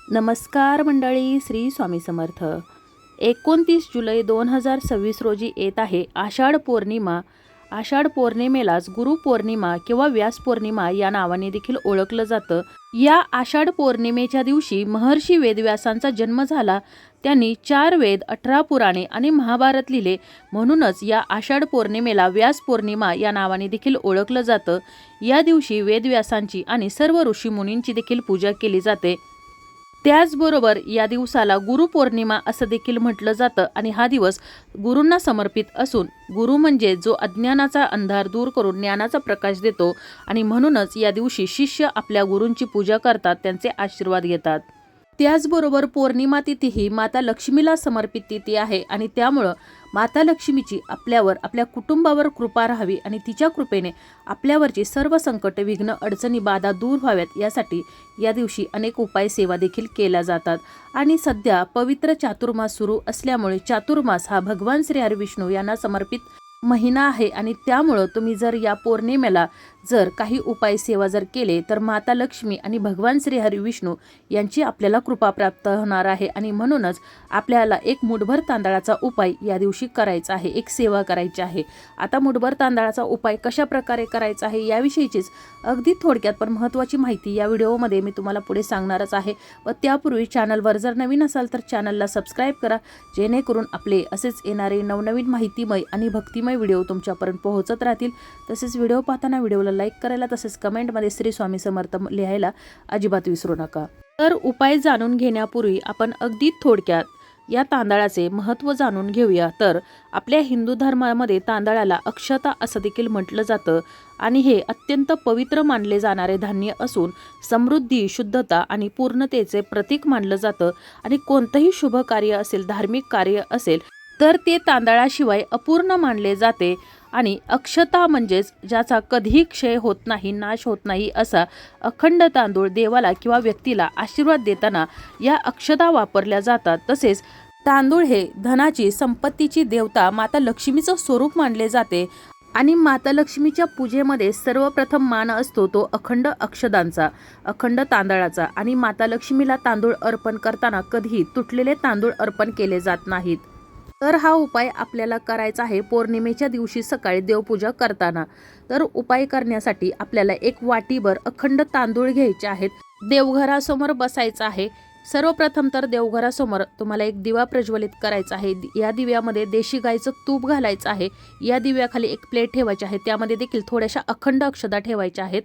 नमस्कार मंडळी, श्री स्वामी समर्थ। 29 जुलै 2026 रोजी येत आहे आषाढ पौर्णिमा। आषाढ पौर्णिमेलाच गुरुपौर्णिमा किंवा व्यास पौर्णिमा या नावाने देखील ओळखलं जातं। या आषाढ पौर्णिमेच्या दिवशी महर्षी वेदव्यासांचा जन्म झाला। त्यांनी 4 वेद, 18 पुराणे आणि महाभारत लिहिले, म्हणूनच या आषाढ पौर्णिमेला व्यास पौर्णिमा या नावाने देखील ओळखलं जातं। या दिवशी वेदव्यासांची आणि सर्व ऋषीमुनींची देखील पूजा केली जाते। त्याचबरोबर या दिवसाला गुरुपौर्णिमा असं देखील म्हटलं जातं आणि हा दिवस गुरूंना समर्पित असून गुरु म्हणजे जो अज्ञानाचा अंधार दूर करून ज्ञानाचा प्रकाश देतो आणि म्हणूनच या दिवशी शिष्य आपल्या गुरूंची पूजा करतात, त्यांचे आशीर्वाद घेतात। त्याचबरोबर पौर्णिमा तिथी ही माता लक्ष्मीला समर्पित तिथी आहे आणि त्यामुळं माता लक्ष्मीची आपल्यावर, आपल्या कुटुंबावर कृपा राहावी आणि तिच्या कृपेने आपल्यावरची सर्व संकट, विघ्न, अडचणी, बाधा दूर व्हाव्यात यासाठी या दिवशी अनेक उपाय सेवा देखील केल्या जातात। आणि सध्या पवित्र चातुर्मास सुरू असल्यामुळे चातुर्मास हा भगवान श्री हरी विष्णू यांना समर्पित महिना आहे आणि त्यामुळं तुम्ही जर या पौर्णिमेला जर काही उपाय सेवा जर केले तर माता लक्ष्मी आणि भगवान श्री हरी विष्णू यांची आपल्याला कृपा प्राप्त होणार आहे आणि म्हणूनच आपल्याला एक मुठभर तांदळाचा उपाय या दिवशी करायचा आहे, एक सेवा करायची आहे। आता मुठभर तांदळाचा उपाय कशा प्रकारे करायचा आहे याविषयीचीच अगदी थोडक्यात पण महत्त्वाची माहिती या व्हिडिओमध्ये मी तुम्हाला पुढे सांगणारच आहे। व त्यापूर्वी चॅनलवर जर नवीन असाल तर चॅनलला सबस्क्राईब करा, जेणेकरून आपले असेच येणारे नवनवीन माहितीमय आणि भक्तिमय व्हिडिओ तुमच्यापर्यंत पोहोचत राहतील। तसेच व्हिडिओ पाहताना व्हिडिओला लाईक करायला तसेच कमेंटमध्ये श्री स्वामी समर्थ लिहायला अजिबात विसरू नका। तर उपाय जाणून घेण्यापूर्वी आपण अगदी थोडक्यात या तांदळाचे महत्त्व जाणून घेऊया। तर आपल्या हिंदू धर्मामध्ये तांदळाला अक्षता असं देखील म्हटलं जातं आणि हे अत्यंत पवित्र मानले जाणारे धान्य असून समृद्धी, शुद्धता आणि पूर्णतेचे प्रतीक मानलं जातं आणि कोणतंही शुभ कार्य असेल, धार्मिक कार्य असेल तर ते तांदळाशिवाय अपूर्ण मानले जाते। आणि अक्षता म्हणजेच ज्याचा कधीही क्षय होत नाही, नाश होत नाही असा अखंड तांदूळ देवाला किंवा व्यक्तीला आशीर्वाद देताना या अक्षता वापरल्या जातात। तसेच तांदूळ हे धनाची, संपत्तीची देवता माता लक्ष्मीचं स्वरूप मानले जाते आणि माता लक्ष्मीच्या पूजेमध्ये सर्वप्रथम मान असतो तो अखंड अक्षदांचा, अखंड तांदळाचा आणि माता लक्ष्मीला तांदूळ अर्पण करताना कधीही तुटलेले तांदूळ अर्पण केले जात नाहीत। तर हा उपाय आपल्याला करायचा आहे पौर्णिमेच्या दिवशी सकाळी देवपूजा करताना। तर उपाय करण्यासाठी आपल्याला एक वाटीभर अखंड तांदूळ घ्यायचे आहेत। देवघरासमोर बसायचं आहे। सर्वप्रथम तर देवघरासमोर तुम्हाला एक दिवा प्रज्वलित करायचा आहे। या दिव्यामध्ये देशी गाईचं तूप घालायचं आहे। या दिव्याखाली एक प्लेट ठेवायची आहे, त्यामध्ये देखील थोड्याशा अखंड अक्षता ठेवायच्या आहेत।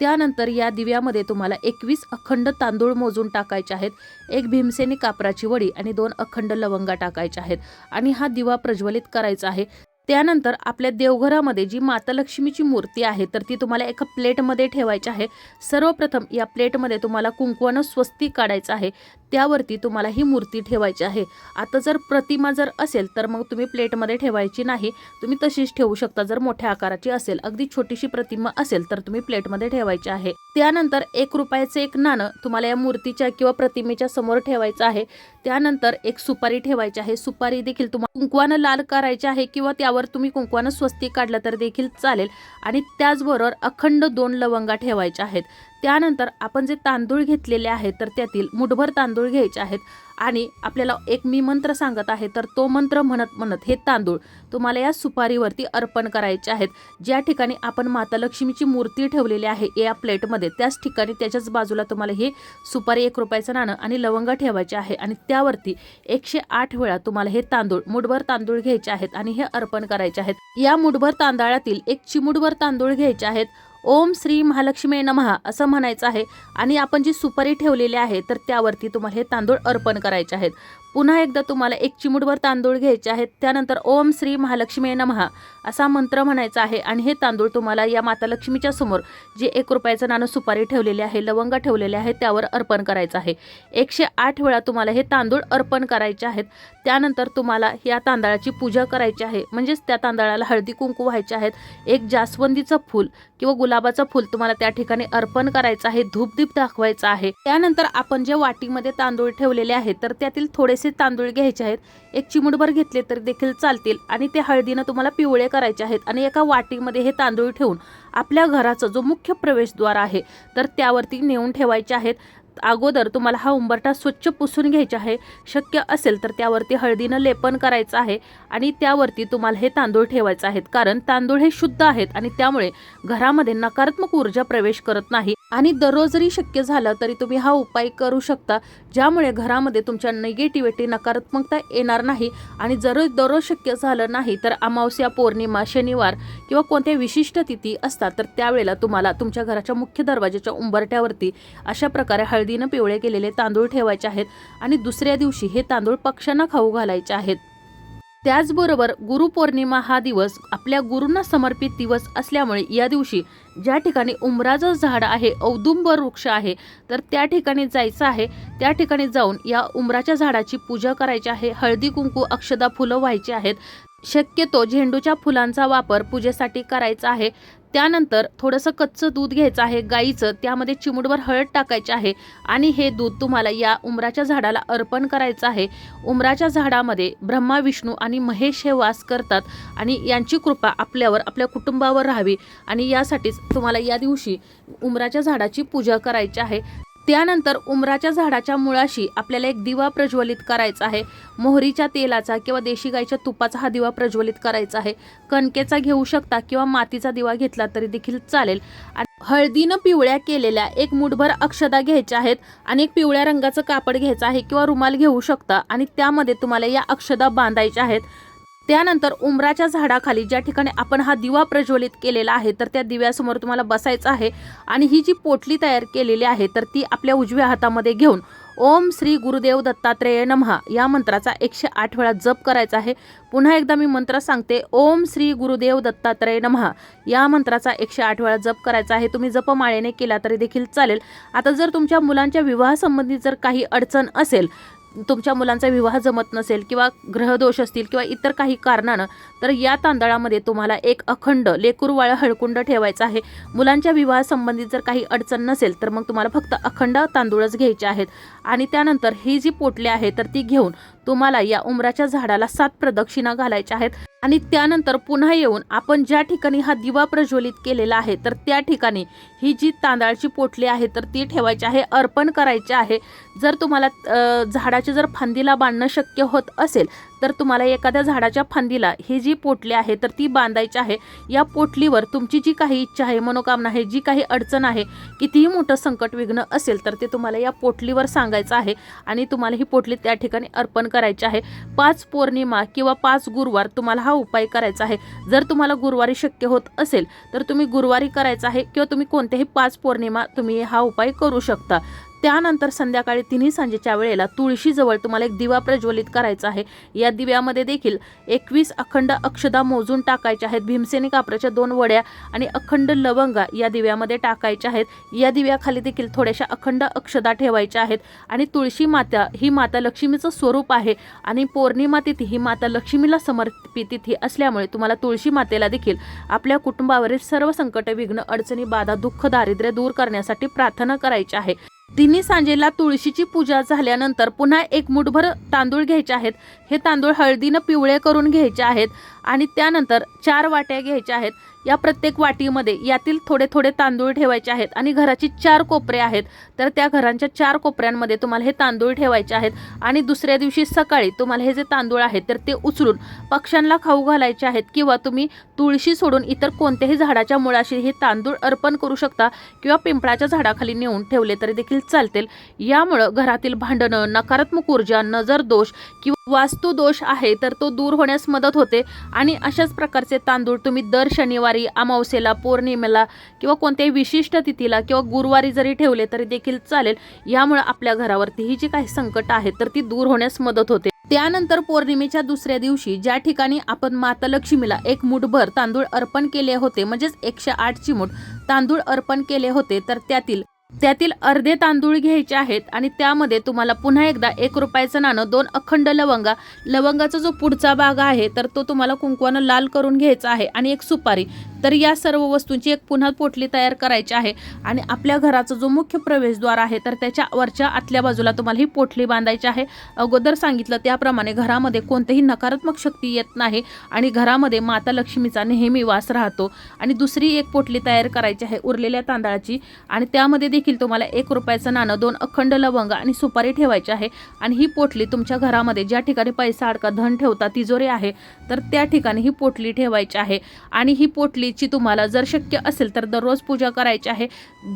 त्यानंतर या दिव्यामध्ये तुम्हाला 21 अखंड तांदूळ मोजून टाकायचे आहेत, एक भीमसेनी कापराची वडी आणि 2 अखंड लवंगा टाकायच्या आहेत आणि हा दिवा प्रज्वलित करायचा आहे। त्यानंतर आपल्या देवघरामध्ये जी माता लक्ष्मीची मूर्ती आहे तर ती तुम्हाला एका प्लेटमध्ये ठेवायची आहे। सर्वप्रथम या प्लेटमध्ये तुम्हाला कुंकवानं स्वस्तिक काढायचं आहे, त्यावरती तुम्हाला ही मूर्ती ठेवायची आहे। आता जर प्रतिमा जर असेल तर मग तुम्ही प्लेटमध्ये ठेवायची नाही, तुम्ही तशीच ठेवू शकता। जर मोठ्या आकाराची असेल, अगदी छोटीशी प्रतिमा असेल तर तुम्ही प्लेटमध्ये ठेवायची आहे। त्यानंतर 1 रुपयाचे एक नाणं तुम्हाला या मूर्तीच्या किंवा प्रतिमेच्या समोर ठेवायचं आहे। त्यानंतर एक सुपारी ठेवायची आहे। सुपारी देखील तुम्हाला कुंकवानं लाल करायची आहे किंवा त्यावर तुम्ही कुंकवानं स्वस्तिक काढलं तर देखील चालेल आणि त्याचबरोबर अखंड 2 लवंगा ठेवायच्या आहेत। त्यानंतर आपण जे तांदूळ घेतलेले आहेत तर त्यातील मुठभर तांदूळ घ्यायचे आहेत आणि आपल्याला एक मी मंत्र सांगत आहे तर तो मंत्र म्हणत हे तांदूळ तुम्हाला या सुपारीवरती अर्पण करायचे आहेत। ज्या ठिकाणी आपण माता लक्ष्मीची मूर्ती ठेवलेली आहे या प्लेटमध्ये त्याच ठिकाणी त्याच्याच बाजूला तुम्हाला हे सुपारी, 1 रुपयाचं नाणं आणि लवंगा ठेवायचे आहे आणि त्यावरती 108 वेळा तुम्हाला हे तांदूळ, मुठभर तांदूळ घ्यायचे आहेत आणि हे अर्पण करायचे आहेत। या मुठभर तांदळातील 1 चिमूटभर तांदूळ घ्यायचे आहेत। ओम श्री महालक्ष्मी नमः असं म्हणायचं आहे आणि आपण जी सुपारी ठेवलेली आहे तर त्यावरती तुम्हाला हे तांदूळ अर्पण करायचे आहेत। पुन्हा एकदा तुम्हाला 1 चिमूटभर तांदूळ घ्यायचे आहेत, त्यानंतर ओम श्री महालक्ष्मी नमः असा मंत्र म्हणायचा आहे आणि हे तांदूळ तुम्हाला या माता लक्ष्मीच्या समोर जे 1 रुपयाचं नाणं, सुपारी ठेवलेले आहे, लवंगा ठेवलेले आहे त्यावर अर्पण करायचं आहे। 108 वेळा तुम्हाला हे तांदूळ अर्पण करायचे आहेत। त्यानंतर तुम्हाला या तांदळाची पूजा करायची आहे, म्हणजेच त्या तांदळाला हळदी कुंकू व्हायचे आहेत। एक जास्वंदीचं फूल किंवा गुलाबाचं फूल तुम्हाला त्या ठिकाणी अर्पण करायचं आहे, धूपदीप दाखवायचा आहे। त्यानंतर आपण जे वाटीमध्ये तांदूळ ठेवलेले आहेत तर त्यातील थोडेसे तांदूळ घ्यायचे आहेत, 1 चिमूटभर घेतले तर देखील चालतील आणि ते हळदीनं तुम्हाला पिवळे करायचे आहेत आणि एका वाटीमध्ये हे तांदूळ ठेवून आपल्या घराचा जो मुख्य प्रवेशद्वार आहे तर त्यावरती नेऊन ठेवायचे आहेत। अगोदर तुम्हाला हा उंबरठा स्वच्छ पुसून घ्यायचा आहे। शक्य असेल तर त्यावरती हळदीनं लेपन करायचं आहे आणि त्यावरती तुम्हाला हे तांदूळ ठेवायचे आहेत, कारण तांदूळ हे शुद्ध आहेत आणि त्यामुळे घरामध्ये नकारात्मक ऊर्जा प्रवेश करत नाही। आणि दररोज जरी शक्य झालं तरी तुम्ही हा उपाय करू शकता, ज्यामुळे घरामध्ये तुमच्या निगेटिव्हिटी नकारात्मकता येणार नाही। आणि जर दररोज शक्य झालं नाही तर अमावस्या, पौर्णिमा, शनिवार किंवा कोणत्या विशिष्ट तिथी असतात तर त्यावेळेला तुम्हाला तुमच्या घराच्या मुख्य दरवाजाच्या उंबरठ्यावरती अशा प्रकारे हळदीनं पिवळे केलेले तांदूळ ठेवायचे आहेत आणि दुसऱ्या दिवशी हे तांदूळ पक्ष्यांना खाऊ घालायचे आहेत। त्याचबरोबर गुरुपौर्णिमा हा दिवस आपल्या गुरूंना समर्पित दिवस असल्यामुळे या दिवशी ज्या ठिकाणी उंबराचं झाड आहे, औदुंबर वृक्ष आहे, तर त्या ठिकाणी जायचं आहे। त्या ठिकाणी जाऊन या उंबराच्या झाडाची पूजा करायची आहे। हळदी कुंकू, अक्षदा, फुलं व्हायची आहेत। शक्यतो झेंडूच्या फुलांचा वापर पूजेसाठी करायचा आहे। त्यानंतर थोडंसं कच्चं दूध घ्यायचं आहे गाईचं, त्यामध्ये चिमूटभर हळद टाकायची आहे आणि हे दूध तुम्हाला या उंबराच्या झाडाला अर्पण करायचं आहे। उंबराच्या झाडामध्ये ब्रह्मा, विष्णू आणि महेश हे वास करतात आणि यांची कृपा आपल्यावर, आपल्या कुटुंबावर राहावी आणि यासाठीच तुम्हाला या दिवशी उंबराच्या झाडाची पूजा करायची आहे। त्यानंतर उंबराच्या झाडाच्या मुळाशी आपल्याला एक दिवा प्रज्वलित करायचा आहे। मोहरीच्या तेलाचा किंवा देशी गाईच्या तुपाचा हा दिवा प्रज्वलित करायचा आहे। कणकेचा घेऊ शकता किंवा मातीचा दिवा घेतला तरी देखील चालेल। हळदीनं पिवळ्या केलेल्या एक मुठभर अक्षदा घ्यायच्या आहेत आणि एक पिवळ्या रंगाचं कापड घ्यायचं आहे किंवा रुमाल घेऊ शकता आणि त्यामध्ये तुम्हाला या अक्षदा बांधायच्या आहेत। त्यानंतर उंबराच्या झाडाखाली ज्या ठिकाणी आपण हा दिवा प्रज्वलित केलेला आहे तर त्या दिव्यासमोर तुम्हाला बसायचं आहे आणि ही जी पोटली तयार केलेली आहे तर ती आपल्या उजव्या हातामध्ये घेऊन ओम श्री गुरुदेव दत्तात्रेय नमः या मंत्राचा 108 वेळा जप करायचा आहे। पुन्हा एकदा मी मंत्र सांगते, ओम श्री गुरुदेव दत्तात्रेय नमः या मंत्राचा 108 वेळा जप करायचा आहे। तुम्ही जपमाळेने केला तरी देखील चालेल। आता जर तुमच्या मुलांच्या विवाहासंबंधी जर काही अडचण असेल, तुमच्या मुलांचा विवाह जमत नसेल किंवा ग्रहदोष असतील किंवा इतर काही कारणानं, तर या तांदळामध्ये तुम्हाला एक अखंड लेकूरवाळं हळकुंड ठेवायचं आहे। मुलांच्या विवाहासंबंधित जर काही अडचण नसेल तर मग तुम्हाला फक्त अखंड तांदूळच घ्यायचे आहेत आणि त्यानंतर ही जी पोटली आहे तर ती घेऊन तुम्हाला या उंबराच्या झाडाला 7 प्रदक्षिणा घालायच्या आहेत आणि त्यानंतर पुन्हा येऊन आपण ज्या ठिकाणी हा दिवा प्रज्वलित केलेला आहे तर त्या ठिकाणी ही जी तांदळाची पोटली आहे तर ती ठेवायची आहे, अर्पण करायची आहे। जर तुम्हाला झाडाची जर फांदीला बांधणं शक्य होत असेल तर तुम्हाला एखाद्या झाडाच्या फांदीला ही जी पोटली आहे तर ती बांधायची आहे। या पोटलीवर तुमची जी काही इच्छा आहे, मनोकामना आहे, जी काही अडचण आहे, कितीही मोठं संकट विघ्न असेल तर ते तुम्हाला या पोटलीवर सांगायचं आहे आणि तुम्हाला ही पोटली त्या ठिकाणी अर्पण करायची आहे। 5 पौर्णिमा किंवा 5 गुरुवार तुम्हाला हा उपाय करायचा आहे। जर तुम्हाला गुरुवारी शक्य होत असेल तर तुम्ही गुरुवारी करायचा आहे किंवा तुम्ही कोणत्याही 5 पौर्णिमा तुम्ही हा उपाय करू शकता। त्यानंतर संध्याकाळी 3 सांजेच्या वेळेला तुळशीजवळ तुम्हाला एक दिवा प्रज्वलित करायचा आहे। या दिव्यामध्ये देखील 21 अखंड अक्षदा मोजून टाकायच्या आहेत। भीमसेनी कापराच्या 2 वड्या आणि अखंड लवंगा या दिव्यामध्ये टाकायच्या आहेत। या दिव्याखाली देखील थोड्याशा अखंड अक्षदा ठेवायच्या आहेत आणि तुळशी माता ही माता लक्ष्मीचं स्वरूप आहे आणि पौर्णिमा तिथी ही माता लक्ष्मीला समर्पित तिथी असल्यामुळे तुम्हाला तुळशी मातेला देखील आपल्या कुटुंबावरील सर्व संकट, विघ्न, अडचणी, बाधा, दुःख, दारिद्र्य दूर करण्यासाठी प्रार्थना करायची आहे। 3 सांजेला तुळशीची पूजा झाल्यानंतर पुन्हा एक मुठभर तांदूळ घ्यायचे आहेत। हे तांदूळ हळदीनं पिवळे करून घ्यायचे आहेत आणि त्यानंतर 4 वाट्या घ्यायच्या आहेत। या प्रत्येक वाटीमध्ये यातील थोडे थोडे तांदूळ ठेवायचे आहेत आणि घराची 4 कोपरे आहेत तर त्या घरांच्या 4 कोपऱ्यांमध्ये तुम्हाला हे तांदूळ ठेवायचे आहेत आणि दुसऱ्या दिवशी सकाळी तुम्हाला हे जे तांदूळ आहेत तर ते उचलून पक्ष्यांना खाऊ घालायचे आहेत किंवा तुम्ही तुळशी सोडून इतर कोणत्याही झाडाच्या मुळाशी हे तांदूळ अर्पण करू शकता किंवा पिंपळाच्या झाडाखाली नेऊन ठेवले तरी देखील चालतील। यामुळे घरातील भांडणं, नकारात्मक ऊर्जा, नजर दोष किंवा वास्तु दोष आहे तर तो दूर होण्यास मदत होते आणि अशाच प्रकारचे तांदूळ तुम्ही दर शनिवारी, अमावस्येला, पौर्णिमेला किंवा कोणत्याही विशिष्ट तिथीला किंवा गुरुवारी जरी ठेवले तरी देखील चालेल। यामुळे आपल्या घरावरती ही जी काही संकट आहेत तर ती दूर होण्यास मदत होते। त्यानंतर पौर्णिमेच्या दुसऱ्या दिवशी ज्या ठिकाणी आपण माता लक्ष्मीला एक मुठभर तांदूळ अर्पण केले होते, म्हणजेच 108 चिमूट तांदूळ अर्पण केले होते, तर त्यातील अर्धे तांदूळ घ्यायचे आहेत आणि त्यामध्ये तुम्हाला पुन्हा एकदा 1 रुपयाचं नाणं, 2 अखंड लवंगाचा जो पुढचा भाग आहे तर तो तुम्हाला कुंकवानं लाल करून घ्यायचा आहे आणि एक सुपारी तर या सर्व वस्तूंची एक पुन्हा पोटली तयार करायची आहे आणि आपल्या घराचा जो मुख्य प्रवेशद्वार आहे तर त्याच्या वरच्या आतल्या बाजूला तुम्हाला ही पोटली बांधायची आहे। अगोदर सांगितलं त्याप्रमाणे घरामध्ये कोणतीही नकारात्मक शक्ती येत नाही आणि घरामध्ये माता लक्ष्मीचा नेहमी वास राहतो। आणि दुसरी एक पोटली तयार करायची आहे उरलेल्या तांदळाची आणि त्यामध्ये देखील तुम्हाला 1 रुपयाचं नाणं, 2 अखंड लवंग आणि सुपारी ठेवायची आहे। आणि ही पोटली तुमच्या घरामध्ये ज्या ठिकाणी पैसा अडका धन ठेवता तिजोरी आहे तर त्या ठिकाणी ही पोटली ठेवायची आहे। आणि ही पोटलीची तुम्हाला जर शक्य असेल तर दररोज पूजा करायची आहे।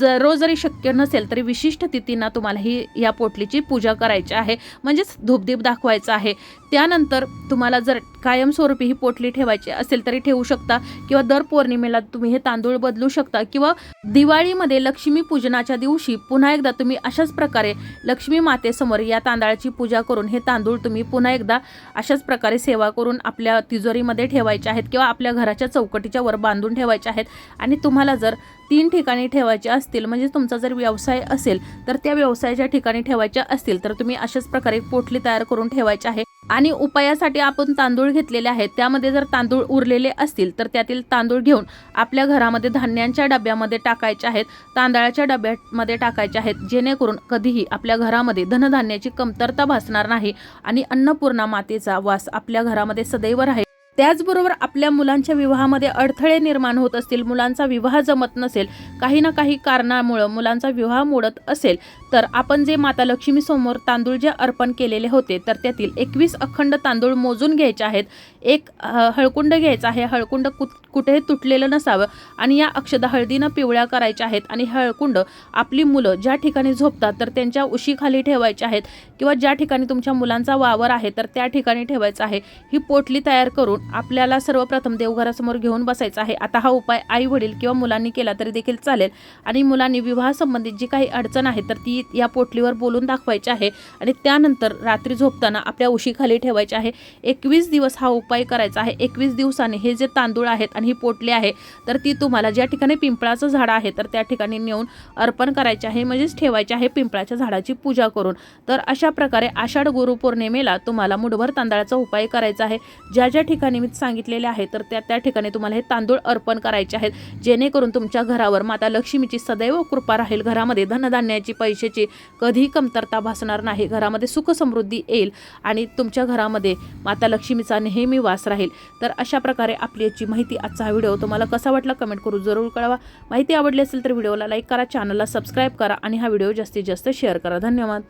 दररोज जरी शक्य नसेल तरी विशिष्ट तिथींना तुम्हाला या पोटलीची पूजा करायची आहे, म्हणजेच धूपदीप दाखवायचा आहे। त्यानंतर तुम्हाला जर कायमस्वरूपी ही पोटली ठेवायची असेल तरी ठेवू शकता किंवा दर पौर्णिमेला तुम्ही हे तांदूळ बदलू शकता किंवा दिवाळीमध्ये लक्ष्मी पूजनाच्या दिवशी पुन्हा एकदा तुम्ही अशाच प्रकारे लक्ष्मी मातेसमोर या तांदळाची पूजा करून हे तांदूळ तुम्ही पुन्हा एकदा अशाच प्रकारे सेवा करून आपल्या तिजोरीमध्ये ठेवायचे आहेत किंवा आपल्या घराच्या चौकटीच्या वर बांधून ठेवायचे आहेत। आणि तुम्हाला जर 3 ठिकाणी ठेवायचे असतील, म्हणजे तुमचा जर व्यवसाय असेल तर त्या व्यवसायाच्या ठिकाणी ठेवायच्या असतील तर तुम्ही अशाच प्रकारे पोटली तयार करून ठेवायची आहे। आणि उपायासाठी आपण तांदूळ घेतलेले आहेत, त्यामध्ये जर तांदूळ उरलेले असतील तर त्यातील तांदूळ घेऊन आपल्या घरामध्ये धान्यांच्या डब्यामध्ये टाकायचे आहेत, तांदळाच्या डब्यामध्ये टाकायचे आहेत, जेणेकरून कधीही आपल्या घरामध्ये धनधान्याची कमतरता भासणार नाही आणि अन्नपूर्णा मातेचा वास आपल्या घरामध्ये सदैव राहील। त्याचबरोबर आपल्या मुलांच्या विवाहामध्ये अडथळे निर्माण होत असतील, मुलांचा विवाह जमत नसेल, काही ना काही कारणामुळे मुलांचा विवाह मोडत असेल तर आपण जे माता लक्ष्मी समोर तांदूळ जे अर्पण केलेले होते तर त्यातील 21 अखंड तांदूळ मोजून घ्यायचे आहेत। एक हळकुंड घ्यायचा आहे, हळकुंड कुठेही तुटलेलं नसावं आणि या अक्षदा हळदीनं पिवळ्या करायच्या आहेत। आणि हळकुंड आपली मुलं ज्या ठिकाणी झोपतात तर त्यांच्या उशीखाली ठेवायचे आहेत किंवा ज्या ठिकाणी तुमच्या मुलांचा वावर आहे तर त्या ठिकाणी ठेवायचं आहे। ही पोटली तयार करून आपल्याला सर्वप्रथम देवघरासमोर घेऊन बसायचं आहे। आता हा उपाय आई वडील किंवा मुलांनी केला तरी देखील चालेल आणि मुलांनी विवाहासंबंधित जी काही अडचण आहे तर ती या पोटलीवर बोलून दाखवायची आहे आणि त्यानंतर रात्री झोपताना आपल्या उशीखाली ठेवायचे आहे। 21 दिवस हा उपाय करायचा आहे। 21 दिवसांनी हे जे तांदूळ आहेत आणि ही पोटली आहे तर ती तुम्हाला ज्या ठिकाणी पिंपळाचं झाड आहे तर त्या ठिकाणी नेऊन अर्पण करायचे आहे, म्हणजेच ठेवायचे आहे पिंपळाच्या झाडाची पूजा करून। तर अशा प्रकारे आषाढ गुरुपौर्णिमेला तुम्हाला मुठभर तांदळाचा उपाय करायचा आहे। ज्या ज्या ठिकाणी मी सांगितलेले आहे तर त्या ठिकाणी तुम्हाला हे तांदूळ अर्पण करायचे आहेत, जेणेकरून तुमच्या घरावर माता लक्ष्मीची सदैव कृपा राहील। घरामध्ये धनधान्याची, पैशाची कधीही कमतरता भासणार नाही, घरामध्ये सुख समृद्धी येईल आणि तुमच्या घरामध्ये माता लक्ष्मीचा नेहमी वास राहील। तर अशा प्रकारे आपली याची माहिती, आजचा हा व्हिडिओ तुम्हाला कसा वाटला कमेंट करून जरूर कळवा। माहिती आवडली असेल तर व्हिडिओला लाईक करा, चॅनलला सबस्क्राईब करा आणि हा व्हिडिओ जास्तीत जास्त शेअर करा। धन्यवाद।